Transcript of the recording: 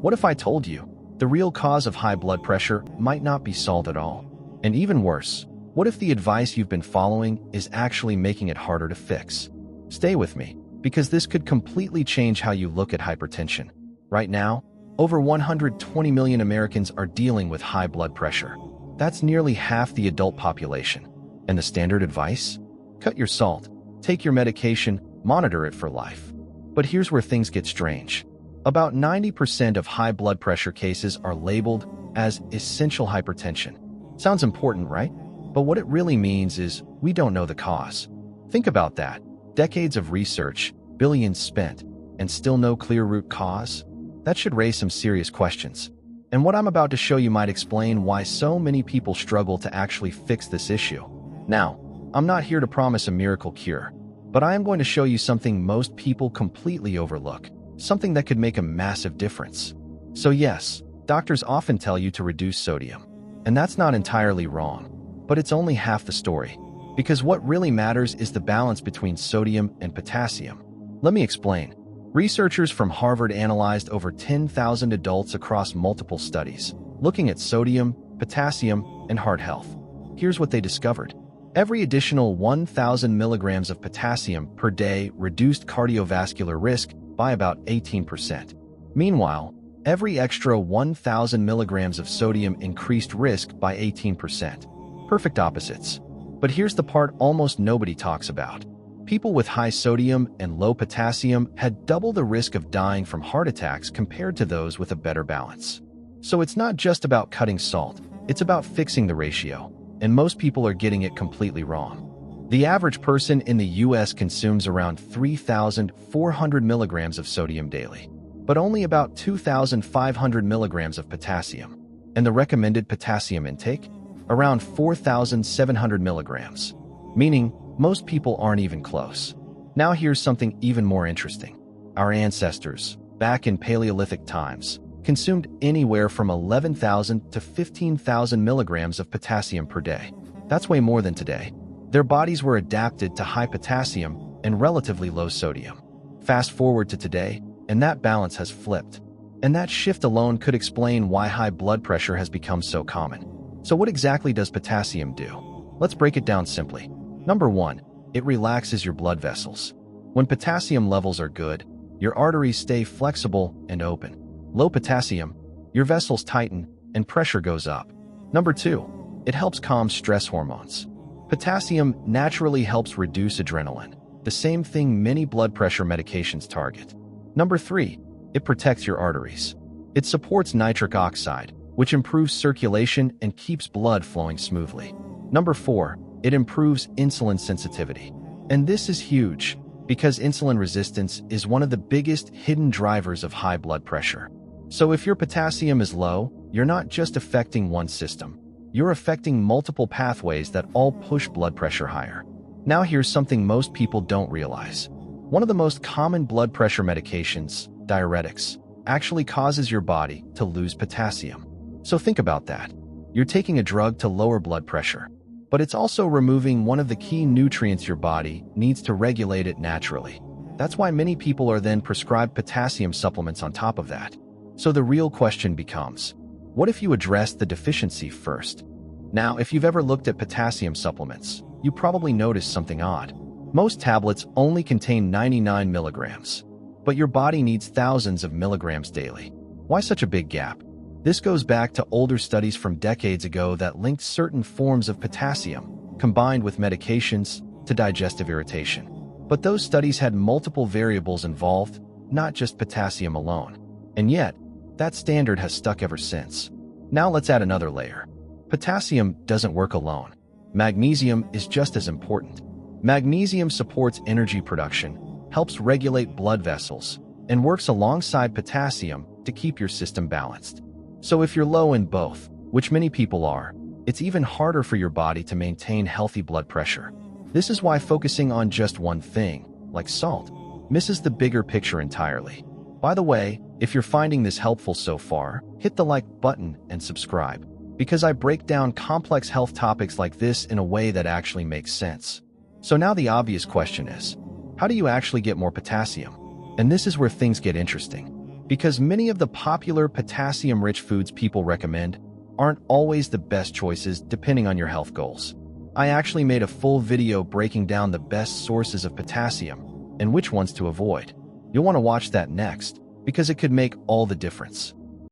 What if I told you the real cause of high blood pressure might not be salt at all? And even worse, what if the advice you've been following is actually making it harder to fix? Stay with me, because this could completely change how you look at hypertension. Right now, over 120 million Americans are dealing with high blood pressure. That's nearly half the adult population. And the standard advice? Cut your salt, take your medication, monitor it for life. But here's where things get strange. About 90% of high blood pressure cases are labeled as essential hypertension. Sounds important, right? But what it really means is we don't know the cause. Think about that. Decades of research, billions spent, and still no clear root cause? That should raise some serious questions. And what I'm about to show you might explain why so many people struggle to actually fix this issue. Now, I'm not here to promise a miracle cure, but I am going to show you something most people completely overlook, something that could make a massive difference. So yes, doctors often tell you to reduce sodium, and that's not entirely wrong, but it's only half the story, because what really matters is the balance between sodium and potassium. Let me explain. Researchers from Harvard analyzed over 10,000 adults across multiple studies, looking at sodium, potassium, and heart health. Here's what they discovered. Every additional 1,000 milligrams of potassium per day reduced cardiovascular risk by about 18%. Meanwhile, every extra 1,000 milligrams of sodium increased risk by 18%. Perfect opposites. But here's the part almost nobody talks about. People with high sodium and low potassium had double the risk of dying from heart attacks compared to those with a better balance. So it's not just about cutting salt, it's about fixing the ratio, and most people are getting it completely wrong. The average person in the US consumes around 3,400 milligrams of sodium daily, but only about 2,500 milligrams of potassium. And the recommended potassium intake? Around 4,700 milligrams, meaning most people aren't even close. Now here's something even more interesting. Our ancestors, back in Paleolithic times, consumed anywhere from 11,000 to 15,000 milligrams of potassium per day. That's way more than today. Their bodies were adapted to high potassium and relatively low sodium. Fast forward to today, and that balance has flipped. And that shift alone could explain why high blood pressure has become so common. So what exactly does potassium do? Let's break it down simply. Number 1, it relaxes your blood vessels. When potassium levels are good, your arteries stay flexible and open. Low potassium, your vessels tighten and pressure goes up. Number 2, it helps calm stress hormones. Potassium naturally helps reduce adrenaline, the same thing many blood pressure medications target. Number 3, it protects your arteries. It supports nitric oxide, which improves circulation and keeps blood flowing smoothly. Number 4, it improves insulin sensitivity. And this is huge, because insulin resistance is one of the biggest hidden drivers of high blood pressure. So if your potassium is low, you're not just affecting one system. You're affecting multiple pathways that all push blood pressure higher. Now here's something most people don't realize. One of the most common blood pressure medications, diuretics, actually causes your body to lose potassium. So think about that. You're taking a drug to lower blood pressure, but it's also removing one of the key nutrients your body needs to regulate it naturally. That's why many people are then prescribed potassium supplements on top of that. So the real question becomes, what if you address the deficiency first? Now, if you've ever looked at potassium supplements, you probably noticed something odd. Most tablets only contain 99 milligrams, but your body needs thousands of milligrams daily. Why such a big gap? This goes back to older studies from decades ago that linked certain forms of potassium, combined with medications, to digestive irritation. But those studies had multiple variables involved, not just potassium alone. And yet, that standard has stuck ever since. Now let's add another layer. Potassium doesn't work alone. Magnesium is just as important. Magnesium supports energy production, helps regulate blood vessels, and works alongside potassium to keep your system balanced. So if you're low in both, which many people are, it's even harder for your body to maintain healthy blood pressure. This is why focusing on just one thing, like salt, misses the bigger picture entirely. By the way, if you're finding this helpful so far, hit the like button and subscribe, because I break down complex health topics like this in a way that actually makes sense. So now the obvious question is, how do you actually get more potassium? And this is where things get interesting. because many of the popular potassium-rich foods people recommend aren't always the best choices depending on your health goals. I actually made a full video breaking down the best sources of potassium and which ones to avoid. You'll want to watch that next, because it could make all the difference.